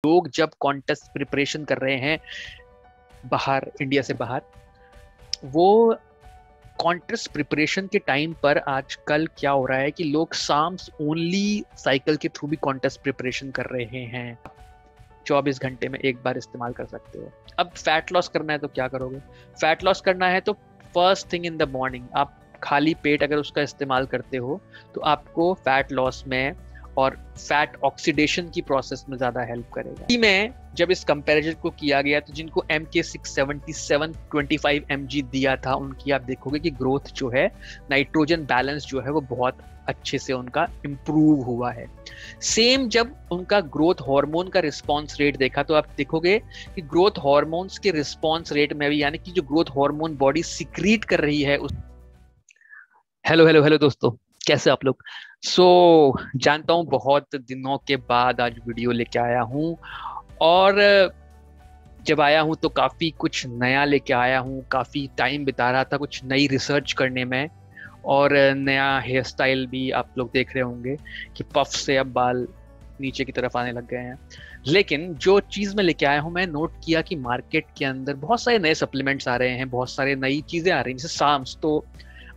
लोग जब contest preparation कर रहे हैं बाहर, इंडिया से बाहर, वो कॉन्टेस्ट प्रिपरेशन के टाइम पर आजकल क्या हो रहा है कि लोग साम्स ओनली साइकिल के थ्रू भी कॉन्टेस्ट प्रिपरेशन कर रहे हैं। 24 घंटे में एक बार इस्तेमाल कर सकते हो। अब फैट लॉस करना है तो क्या करोगे? फैट लॉस करना है तो first thing in the morning आप खाली पेट अगर उसका इस्तेमाल करते हो तो आपको फैट लॉस में और फैट ऑक्सीडेशन की प्रोसेस में ज्यादा हेल्प करेगा। में जब इस कंपैरिजन को किया गया तो जिनको MK677 25 mg दिया था उनकी आप देखोगे कि ग्रोथ जो है, नाइट्रोजन बैलेंस जो है वो बहुत अच्छे से उनका इम्प्रूव हुआ है। सेम जब उनका ग्रोथ हार्मोन का रिस्पॉन्स रेट देखा तो आप देखोगे कि ग्रोथ हार्मोन्स के रिस्पॉन्स रेट में भी, यानी कि जो ग्रोथ हार्मोन बॉडी सिक्रीट कर रही है उस हेलो हेलो हेलो दोस्तों, कैसे आप लोग? जानता हूँ बहुत दिनों के बाद आज वीडियो लेके आया हूँ और जब आया हूँ तो काफ़ी कुछ नया लेके आया हूँ। काफ़ी टाइम बिता रहा था कुछ नई रिसर्च करने में और नया हेयर स्टाइल भी आप लोग देख रहे होंगे कि पफ से अब बाल नीचे की तरफ आने लग गए हैं। लेकिन जो चीज़ मैं लेके आया हूँ, मैं नोट किया कि मार्केट के अंदर बहुत सारे नए सप्लीमेंट्स आ रहे हैं, बहुत सारे नई चीज़ें आ रही हैं। जैसे साम्स तो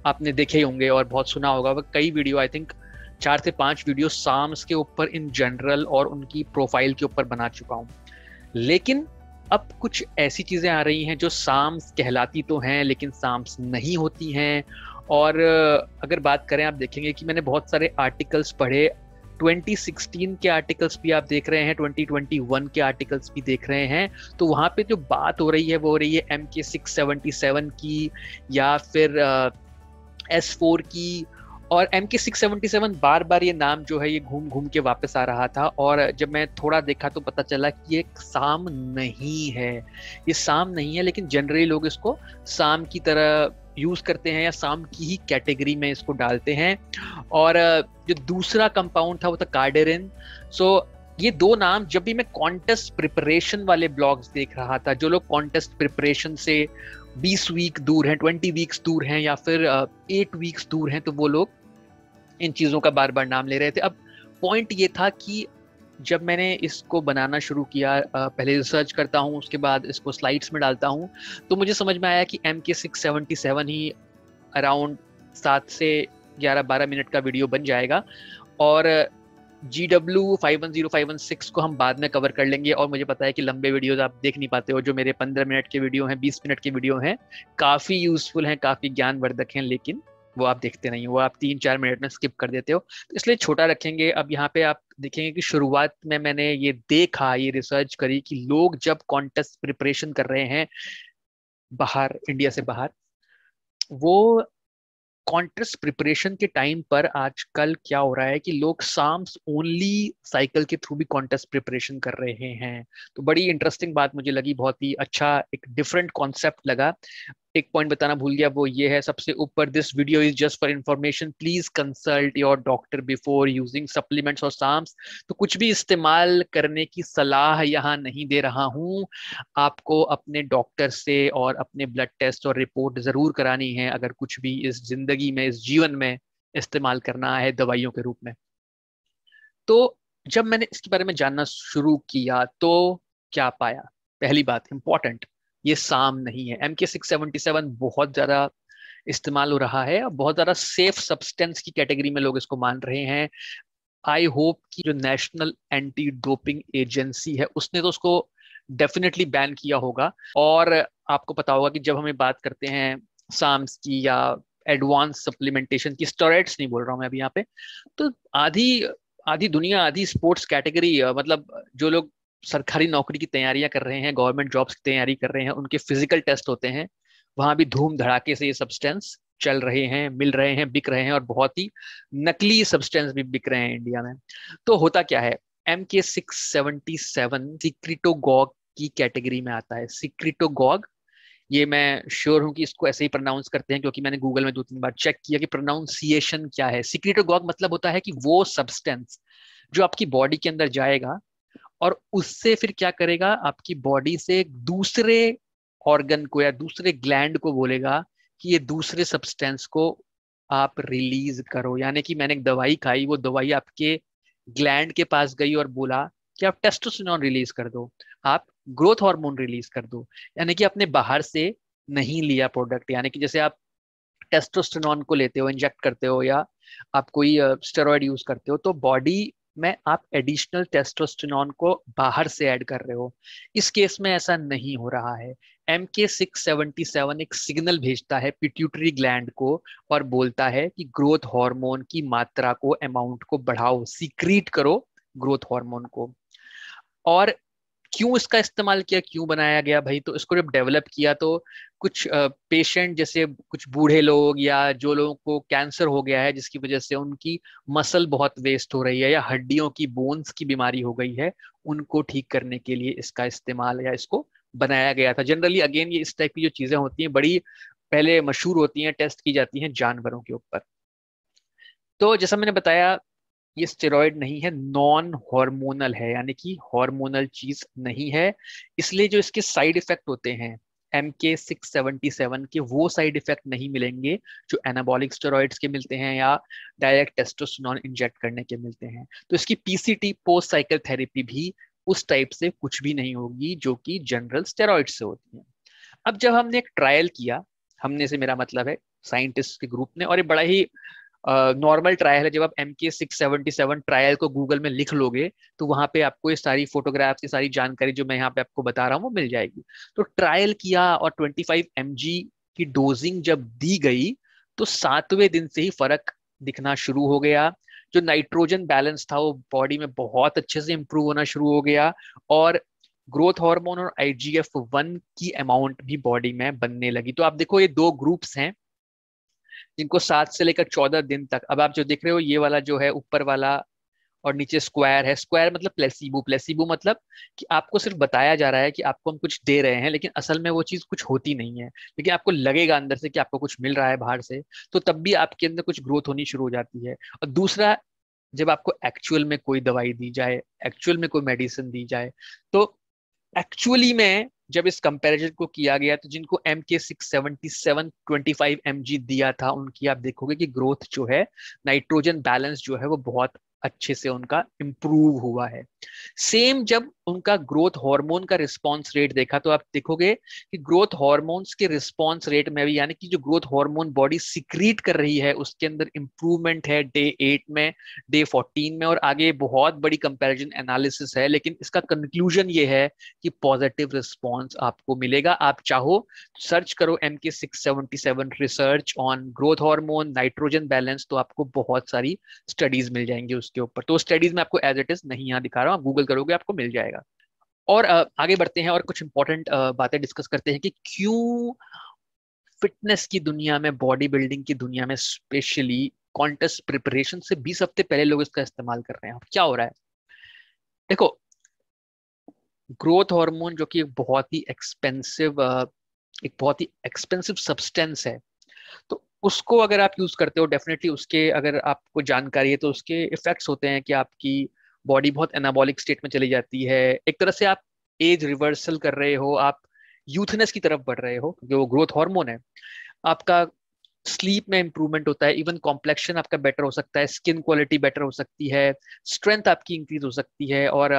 आपने देखे ही होंगे और बहुत सुना होगा। वह कई वीडियो, आई थिंक 4 से 5 वीडियो साम्स के ऊपर इन जनरल और उनकी प्रोफाइल के ऊपर बना चुका हूँ। लेकिन अब कुछ ऐसी चीज़ें आ रही हैं जो साम्स कहलाती तो हैं लेकिन साम्स नहीं होती हैं। और अगर बात करें, आप देखेंगे कि मैंने बहुत सारे आर्टिकल्स पढ़े। 2016 के आर्टिकल्स भी आप देख रहे हैं, 2021 के आर्टिकल्स भी देख रहे हैं। तो वहाँ पे जो बात हो रही है वो हो रही है MK677 की या फिर S4 की। और MK677 बार बार ये नाम जो है ये घूम घूम के वापस आ रहा था और जब मैं थोड़ा देखा तो पता चला कि ये साम नहीं है। ये साम नहीं है, लेकिन जनरली लोग इसको साम की तरह यूज करते हैं या साम की ही कैटेगरी में इसको डालते हैं। और जो दूसरा कंपाउंड था वो था कार्डेरिन। ये दो नाम जब भी मैं कॉन्टेस्ट प्रिपरेशन वाले ब्लॉग्स देख रहा था, जो लोग कॉन्टेस्ट प्रिपरेशन से 20 वीक दूर हैं, 20 वीक्स दूर हैं या फिर 8 वीक्स दूर हैं, तो वो लोग इन चीज़ों का बार बार नाम ले रहे थे। अब पॉइंट ये था कि जब मैंने इसको बनाना शुरू किया, पहले रिसर्च करता हूँ, उसके बाद इसको स्लाइड्स में डालता हूँ, तो मुझे समझ में आया कि MK677 ही अराउंड 7 से 11-12 मिनट का वीडियो बन जाएगा और GW 510-516 को हम बाद में कवर कर लेंगे। और मुझे पता है कि लंबे वीडियोस आप देख नहीं पाते हो। जो मेरे 15 मिनट के वीडियो हैं, 20 मिनट के वीडियो हैं, काफ़ी यूजफुल हैं, काफ़ी ज्ञानवर्धक हैं, लेकिन वो आप देखते नहीं हो, वो आप 3-4 मिनट में स्किप कर देते हो। तो इसलिए छोटा रखेंगे। अब यहाँ पे आप देखेंगे कि शुरुआत में मैंने ये देखा, ये रिसर्च करी कि लोग जब कॉन्टेस्ट प्रिपरेशन कर रहे हैं बाहर, इंडिया से बाहर, वो कॉन्टेस्ट प्रिपरेशन के टाइम पर आजकल क्या हो रहा है कि लोग साम्स ओनली साइकिल के थ्रू भी कॉन्टेस्ट प्रिपरेशन कर रहे हैं। तो बड़ी इंटरेस्टिंग बात मुझे लगी, बहुत ही अच्छा एक डिफरेंट कॉन्सेप्ट लगा। एक पॉइंट बताना भूल गया, वो ये है सबसे ऊपर, this video is just for information, please consult your doctor before using supplements और साम्स। तो कुछ भी इस्तेमाल करने की सलाह यहाँ नहीं दे रहा हूँ। आपको अपने डॉक्टर से और अपने ब्लड टेस्ट और रिपोर्ट जरूर करानी है अगर कुछ भी इस जिंदगी में, इस जीवन में इस्तेमाल करना है दवाइयों के रूप में। तो जब मैंने इसके बारे में जानना शुरू किया तो क्या पाया? पहली बात इंपॉर्टेंट, ये साम नहीं है। MK677 बहुत ज्यादा इस्तेमाल हो रहा है, बहुत ज्यादा सेफ सब्सटेंस की कैटेगरी में लोग इसको मान रहे हैं। आई होप कि जो नेशनल एंटी डोपिंग एजेंसी है उसने तो उसको डेफिनेटली बैन किया होगा। और आपको पता होगा कि जब हमें बात करते हैं साम्स की या एडवांस सप्लीमेंटेशन की, स्टेरॉइड्स नहीं बोल रहा हूँ मैं अभी यहाँ पे, तो आधी आधी दुनिया, आधी स्पोर्ट्स कैटेगरी, मतलब जो लोग सरकारी नौकरी की तैयारियां कर रहे हैं, गवर्नमेंट जॉब्स की तैयारी कर रहे हैं, उनके फिजिकल टेस्ट होते हैं, वहां भी धूम धड़ाके से ये सब्सटेंस चल रहे हैं, मिल रहे हैं, बिक रहे हैं और बहुत ही नकली सब्सटेंस भी बिक रहे हैं इंडिया में। तो होता क्या है, MK677 सिक्रिटोगॉग की कैटेगरी में आता है। सिक्रिटोगॉग, ये मैं श्योर हूं कि इसको ऐसे ही प्रोनाउंस करते हैं क्योंकि मैंने गूगल में 2-3 बार चेक किया कि प्रोनाउंसिएशन क्या है। सिक्रिटोगॉग मतलब होता है कि वो सब्सटेंस जो आपकी बॉडी के अंदर जाएगा और उससे फिर क्या करेगा, आपकी बॉडी से दूसरे ऑर्गन को या दूसरे ग्लैंड को बोलेगा कि ये दूसरे सब्सटेंस को आप रिलीज करो। यानी कि मैंने एक दवाई खाई, वो दवाई आपके ग्लैंड के पास गई और बोला कि आप टेस्टोस्टेरोन रिलीज कर दो, आप ग्रोथ हार्मोन रिलीज कर दो। यानी कि आपने बाहर से नहीं लिया प्रोडक्ट, यानी कि जैसे आप टेस्टोस्टेरोन को लेते हो, इंजेक्ट करते हो, या आप कोई स्टेरॉइड यूज करते हो, तो बॉडी में आप एडिशनल टेस्टोस्टेरोन को बाहर से ऐड कर रहे हो। इस केस में ऐसा नहीं हो रहा है। MK677 एक सिग्नल भेजता है पिट्यूटरी ग्लैंड को और बोलता है कि ग्रोथ हार्मोन की मात्रा को, अमाउंट को बढ़ाओ, सीक्रीट करो ग्रोथ हार्मोन को। और क्यों इसका इस्तेमाल किया, क्यों बनाया गया भाई, तो इसको जब डेवलप किया तो कुछ पेशेंट, जैसे कुछ बूढ़े लोग या जो लोगों को कैंसर हो गया है जिसकी वजह से उनकी मसल बहुत वेस्ट हो रही है या हड्डियों की, बोन्स की बीमारी हो गई है, उनको ठीक करने के लिए इसका इस्तेमाल या इसको बनाया गया था। जनरली अगेन ये इस टाइप की जो चीजें होती हैं बड़ी पहले मशहूर होती हैं, टेस्ट की जाती हैं जानवरों के ऊपर। तो जैसा मैंने बताया, ये स्टेरॉइड नहीं है, नॉन हार्मोनल है, यानी कि हार्मोनल चीज नहीं है। इसलिए जो इसके साइड इफेक्ट होते हैं MK677 के, वो साइड इफेक्ट नहीं मिलेंगे जो एनाबॉलिक स्टेरॉइड्स के मिलते हैं या डायरेक्ट टेस्टोस्टेरोन इंजेक्ट करने के मिलते हैं। तो इसकी PCT, पोस्ट साइकिल थेरेपी, भी उस टाइप से कुछ भी नहीं होगी जो कि जनरल स्टेरॉइड से होती है। अब जब हमने एक ट्रायल किया, हमने से मेरा मतलब है साइंटिस्ट के ग्रुप ने, और ये बड़ा ही नॉर्मल ट्रायल है। जब आप MK677 ट्रायल को गूगल में लिख लोगे तो वहां पे आपको ये सारी फोटोग्राफ्स, ये सारी जानकारी जो मैं यहाँ पे आपको बता रहा हूँ वो मिल जाएगी। तो ट्रायल किया और 25 mg की डोजिंग जब दी गई तो 7वें दिन से ही फर्क दिखना शुरू हो गया। जो नाइट्रोजन बैलेंस था वो बॉडी में बहुत अच्छे से इंप्रूव होना शुरू हो गया, और ग्रोथ हार्मोन और IGF-1 की अमाउंट भी बॉडी में बनने लगी। तो आप देखो, ये दो ग्रुप्स हैं जिनको 7 से लेकर 14 दिन तक, अब आप जो देख रहे हो ये वाला जो है ऊपर वाला और नीचे स्क्वायर है, स्क्वायर मतलब प्लेसिबो, प्लेसिबो मतलब कि आपको सिर्फ बताया जा रहा है कि आपको हम कुछ दे रहे हैं, लेकिन असल में वो चीज कुछ होती नहीं है, लेकिन आपको लगेगा अंदर से कि आपको कुछ मिल रहा है बाहर से, तो तब भी आपके अंदर कुछ ग्रोथ होनी शुरू हो जाती है। और दूसरा, जब आपको एक्चुअल में कोई दवाई दी जाए, एक्चुअल में कोई मेडिसिन दी जाए, तो एक्चुअली में जब इस कंपैरिजन को किया गया तो जिनको MK677 25 mg दिया था उनकी आप देखोगे कि ग्रोथ जो है, नाइट्रोजन बैलेंस जो है वो बहुत अच्छे से उनका इंप्रूव हुआ है। सेम जब उनका ग्रोथ हार्मोन का रिस्पांस रेट देखा तो आप देखोगे कि ग्रोथ हार्मोन्स के रिस्पांस रेट में भी, यानी कि जो ग्रोथ हार्मोन बॉडी सिक्रीट कर रही है उसके अंदर इंप्रूवमेंट है डे 8 में, डे 14 में, और आगे बहुत बड़ी कंपैरिजन एनालिसिस है, लेकिन इसका कंक्लूजन ये है कि पॉजिटिव रिस्पॉन्स आपको मिलेगा। आप चाहो सर्च करो MK677 research on growth hormone nitrogen balance, तो आपको बहुत सारी स्टडीज मिल जाएंगी उसके ऊपर। तो स्टडीज में आपको एज इट इज नहीं यहाँ दिखा रहा हूँ, आप गूगल करोगे आपको मिल जाएगा। और आगे बढ़ते हैं और कुछ इंपॉर्टेंट बातें डिस्कस करते हैं कि क्यों फिटनेस की दुनिया में, बॉडी बिल्डिंग की दुनिया में स्पेशली, कॉन्टेस्ट प्रिपरेशन से 20 हफ्ते पहले लोग इसका इस्तेमाल कर रहे हैं। क्या हो रहा है, देखो, ग्रोथ हार्मोन जो कि एक बहुत ही एक्सपेंसिव सब्सटेंस है, तो उसको अगर आप यूज करते हो, डेफिनेटली उसके, अगर आपको जानकारी है तो उसके इफेक्ट्स होते हैं कि आपकी बॉडी बहुत एनाबॉलिक स्टेट में चली जाती है। एक तरह से आप एज रिवर्सल कर रहे हो, आप यूथनेस की तरफ बढ़ रहे हो, जो ग्रोथ हार्मोन है। आपका स्लीप में इंप्रूवमेंट होता है, इवन कॉम्प्लेक्शन आपका बेटर हो सकता है, स्किन क्वालिटी बेटर हो सकती है, स्ट्रेंथ आपकी इंक्रीज हो सकती है, और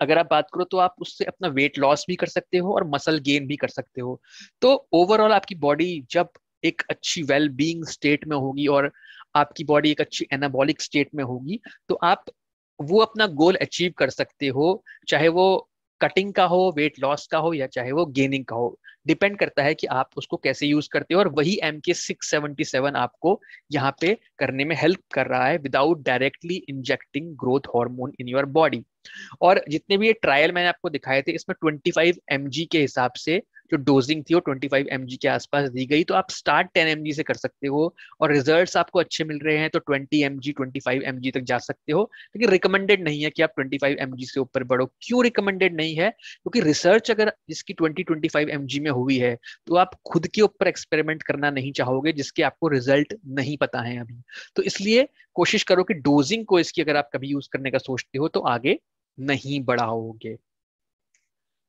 अगर आप बात करो तो आप उससे अपना वेट लॉस भी कर सकते हो और मसल गेन भी कर सकते हो। तो ओवरऑल आपकी बॉडी जब एक अच्छी वेल बीइंग स्टेट में होगी और आपकी बॉडी एक अच्छी एनाबॉलिक स्टेट में होगी, तो आप वो अपना गोल अचीव कर सकते हो, चाहे वो कटिंग का हो, वेट लॉस का हो, या चाहे वो गेनिंग का हो। डिपेंड करता है कि आप उसको कैसे यूज करते हो, और वही MK677 आपको यहाँ पे करने में हेल्प कर रहा है without directly injecting growth hormone in your body. और जितने भी ये ट्रायल मैंने आपको दिखाए थे, इसमें 25 mg के हिसाब से जो डोजिंग थी वो 25 mg के आसपास दी गई। तो आप स्टार्ट 10 mg से कर सकते हो, और रिजल्ट्स आपको अच्छे मिल रहे हैं तो 20 mg 25 mg तक जा सकते हो। लेकिन रिकमेंडेड नहीं है कि आप 25 mg से ऊपर बढ़ो। क्यों रिकमेंडेड नहीं है? क्योंकि रिसर्च अगर जिसकी 20-25 mg में हुई है तो आप खुद के ऊपर एक्सपेरिमेंट करना नहीं चाहोगे जिसके आपको रिजल्ट नहीं पता है अभी। तो इसलिए कोशिश करो कि डोजिंग को इसकी अगर आप कभी यूज करने का सोचते हो तो आगे नहीं बढ़ाओगे।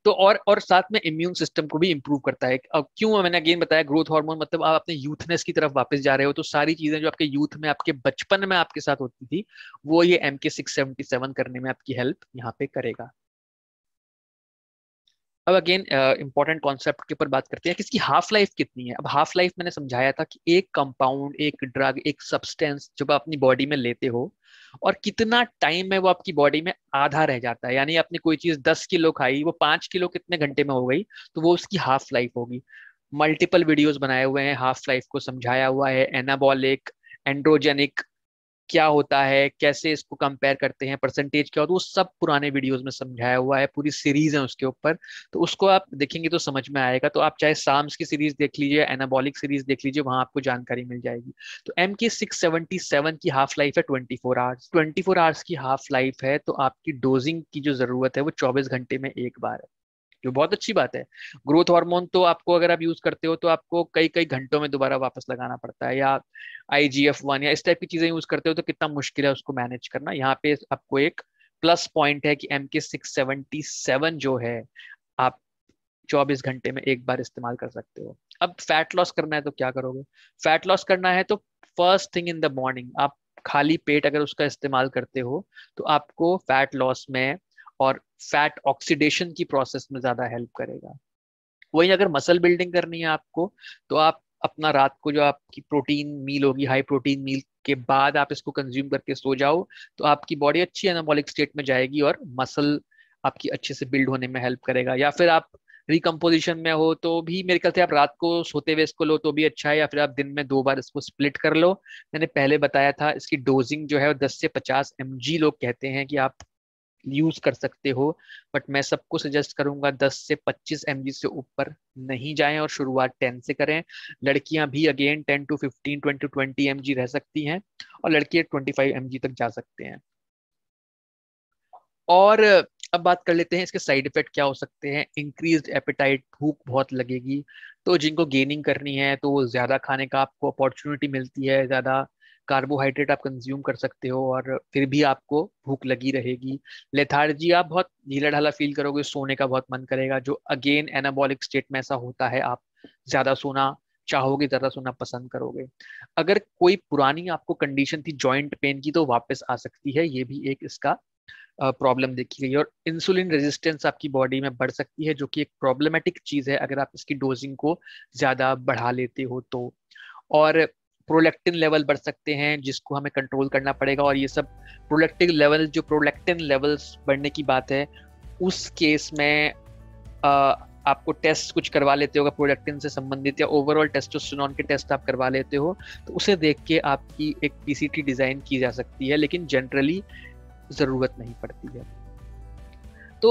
तो और साथ में इम्यून सिस्टम को भी इम्प्रूव करता है। अब क्यों मैंने अगेन बताया ग्रोथ हार्मोन, मतलब आप अपने यूथनेस की तरफ वापस जा रहे हो, तो सारी चीजें जो आपके यूथ में, आपके बचपन में आपके साथ होती थी, वो ये MK677 करने में आपकी हेल्प यहाँ पे करेगा। अब अगेन इंपॉर्टेंट कॉन्सेप्ट के ऊपर बात करते हैं कि इसकी हाफ लाइफ कितनी है। अब हाफ लाइफ मैंने समझाया था कि एक कंपाउंड, एक ड्रग, एक सब्सटेंस जब आप अपनी बॉडी में लेते हो और कितना टाइम है वो आपकी बॉडी में आधा रह जाता है, यानी आपने कोई चीज 10 किलो खाई, वो 5 किलो कितने घंटे में हो गई, तो वो उसकी हाफ लाइफ होगी। मल्टीपल वीडियोस बनाए हुए हैं, हाफ लाइफ को समझाया हुआ है, एनाबॉलिक, एंड्रोजेनिक क्या होता है, कैसे इसको कंपेयर करते हैं, परसेंटेज क्या होता है, वो सब पुराने वीडियोस में समझाया हुआ है, पूरी सीरीज है उसके ऊपर। तो उसको आप देखेंगे तो समझ में आएगा। तो आप चाहे साम्स की सीरीज देख लीजिए, एनाबॉलिक सीरीज देख लीजिए, वहां आपको जानकारी मिल जाएगी। तो MK677 की हाफ लाइफ है 24 आवर्स। 24 आवर्स की हाफ लाइफ है, तो आपकी डोजिंग की जो जरूरत है वो 24 घंटे में एक बार है, जो बहुत अच्छी बात है। ग्रोथ हार्मोन तो आपको अगर आप यूज करते हो तो आपको कई कई घंटों में दोबारा वापस लगाना पड़ता है, या IGF-1 या इस टाइप की चीजें यूज करते हो तो कितना मुश्किल है उसको मैनेज करना। यहाँ पे आपको एक प्लस पॉइंट है कि MK677 जो है, आप 24 घंटे में एक बार इस्तेमाल कर सकते हो। अब फैट लॉस करना है तो क्या करोगे? फैट लॉस करना है तो first thing in the morning आप खाली पेट अगर उसका इस्तेमाल करते हो तो आपको फैट लॉस में और फैट ऑक्सीडेशन की प्रोसेस में ज्यादा हेल्प करेगा। वहीं अगर मसल बिल्डिंग करनी है आपको, तो आप अपना रात को जो आपकी प्रोटीन मील होगी, हाई प्रोटीन मील के बाद आप इसको कंज्यूम करके सो जाओ, तो आपकी बॉडी अच्छी एनाबॉलिक स्टेट में जाएगी और मसल आपकी अच्छे से बिल्ड होने में हेल्प करेगा। या फिर आप रिकम्पोजिशन में हो तो भी मेरे ख्याल से आप रात को सोते हुए इसको लो तो भी अच्छा है, या फिर आप दिन में 2 बार इसको स्प्लिट कर लो। मैंने पहले बताया था इसकी डोजिंग जो है वो 10 से 50 mg लोग कहते हैं कि आप यूज कर सकते हो, बट मैं सबको सजेस्ट करूंगा 10 से 25 mg से ऊपर नहीं जाएं और शुरुआत 10 से करें। लड़कियां भी अगेन 10 to 15, 20 to 20 mg रह सकती हैं, और लड़के 25 mg तक जा सकते हैं। और अब बात कर लेते हैं इसके साइड इफेक्ट क्या हो सकते हैं। इंक्रीज्ड एपेटाइट, भूख बहुत लगेगी। तो जिनको गेनिंग करनी है तो ज्यादा खाने का आपको अपॉर्चुनिटी मिलती है, ज्यादा कार्बोहाइड्रेट आप कंज्यूम कर सकते हो और फिर भी आपको भूख लगी रहेगी। लेथार्जी, आप बहुत ढीला ढाला फील करोगे, सोने का बहुत मन करेगा, जो अगेन एनाबॉलिक स्टेट में ऐसा होता है, आप ज्यादा सोना चाहोगे, ज्यादा सोना पसंद करोगे। अगर कोई पुरानी आपको कंडीशन थी जॉइंट पेन की तो वापस आ सकती है, ये भी एक इसका प्रॉब्लम देखी गई है। और इंसुलिन रेजिस्टेंस आपकी बॉडी में बढ़ सकती है, जो कि एक प्रॉब्लमेटिक चीज है अगर आप इसकी डोजिंग को ज्यादा बढ़ा लेते हो तो। और प्रोलैक्टिन लेवल बढ़ सकते हैं जिसको हमें कंट्रोल करना पड़ेगा। और ये सब प्रोलैक्टिन लेवल, जो प्रोलैक्टिन लेवल्स बढ़ने की बात है, उस केस में आपको टेस्ट कुछ करवा लेते हो प्रोलैक्टिन से संबंधित, या ओवरऑल टेस्टोस्टेरोन के टेस्ट आप करवा लेते हो, तो उसे देख के आपकी एक PCT डिजाइन की जा सकती है, लेकिन जनरली जरूरत नहीं पड़ती है। तो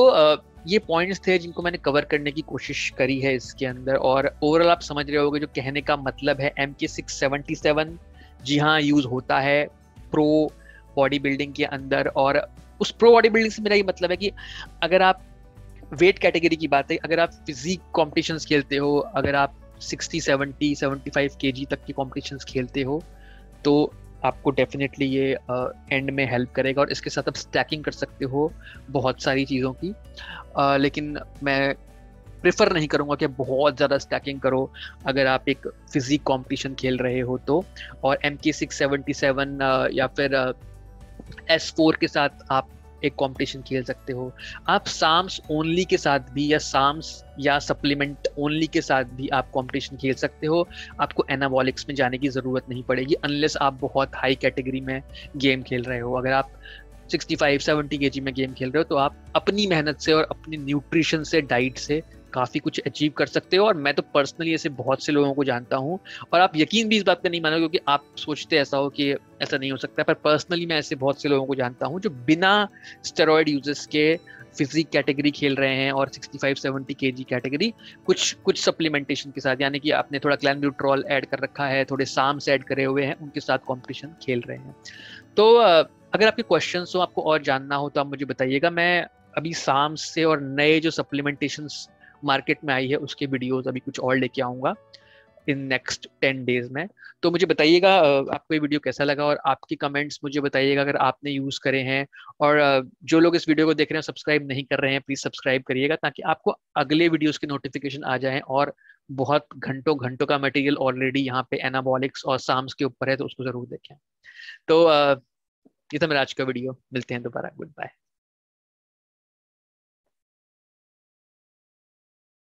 ये पॉइंट्स थे जिनको मैंने कवर करने की कोशिश करी है इसके अंदर। और ओवरऑल आप समझ रहे होगे जो कहने का मतलब है। MK677 जी हाँ यूज होता है प्रो बॉडी बिल्डिंग के अंदर, और उस प्रो बॉडी बिल्डिंग से मेरा ये मतलब है कि अगर आप वेट कैटेगरी की बात है, अगर आप फिजिक कॉम्पिटिशन्स खेलते हो, अगर आप 60, 70, 75 kg तक की कॉम्पिटिशन्स खेलते हो, तो आपको डेफिनेटली ये एंड में हेल्प करेगा। और इसके साथ आप स्टैकिंग कर सकते हो बहुत सारी चीज़ों की, लेकिन मैं प्रेफर नहीं करूँगा कि बहुत ज़्यादा स्टैकिंग करो अगर आप एक फिजिक कंपटीशन खेल रहे हो तो। और MK677 या फिर S4 के साथ आप एक कंपटीशन खेल सकते हो। आप साम्स ओनली के साथ भी, या साम्स या सप्लीमेंट ओनली के साथ भी आप कंपटीशन खेल सकते हो। आपको एनाबॉलिक्स में जाने की जरूरत नहीं पड़ेगी अनलेस आप बहुत हाई कैटेगरी में गेम खेल रहे हो। अगर आप 65-70 kg में गेम खेल रहे हो तो आप अपनी मेहनत से और अपनी न्यूट्रिशन से, डाइट से काफी कुछ अचीव कर सकते हो। और मैं तो पर्सनली ऐसे बहुत से लोगों को जानता हूँ, और आप यकीन भी इस बात पे नहीं मानोगे क्योंकि आप सोचते ऐसा हो कि ऐसा नहीं हो सकता, पर पर्सनली मैं ऐसे बहुत से लोगों को जानता हूँ जो बिना स्टेरॉइड यूजेस के फिजिक कैटेगरी खेल रहे हैं, और 65-70 kg कैटेगरी कुछ सप्लीमेंटेशन के साथ, यानी कि आपने थोड़ा क्लैंब्यूट्रॉल ऐड कर रखा है, थोड़े साम्स ऐड करे हुए हैं, उनके साथ कॉम्पिटिशन खेल रहे हैं। तो अगर आपके क्वेश्चन हो, आपको और जानना हो तो आप मुझे बताइएगा। मैं अभी साम्स से और नए जो सप्लीमेंटेशन मार्केट में आई है उसके वीडियोस अभी कुछ और लेके आऊंगा। इन नेक्स्ट 10 days में। तो मुझे बताइएगा आपको ये वीडियो कैसा लगा, और आपकी कमेंट्स मुझे बताइएगा अगर आपने यूज करे हैं। और जो लोग इस वीडियो को देख रहे हैं सब्सक्राइब नहीं कर रहे हैं, प्लीज सब्सक्राइब करिएगा ताकि आपको अगले वीडियोस की नोटिफिकेशन आ जाए। और बहुत घंटों घंटों का मटेरियल ऑलरेडी यहाँ पे एनाबॉलिक्स और साम्स के ऊपर है, तो उसको जरूर देखें। तो ये था मेरा आज का वीडियो, मिलते हैं दोबारा, गुड बाय।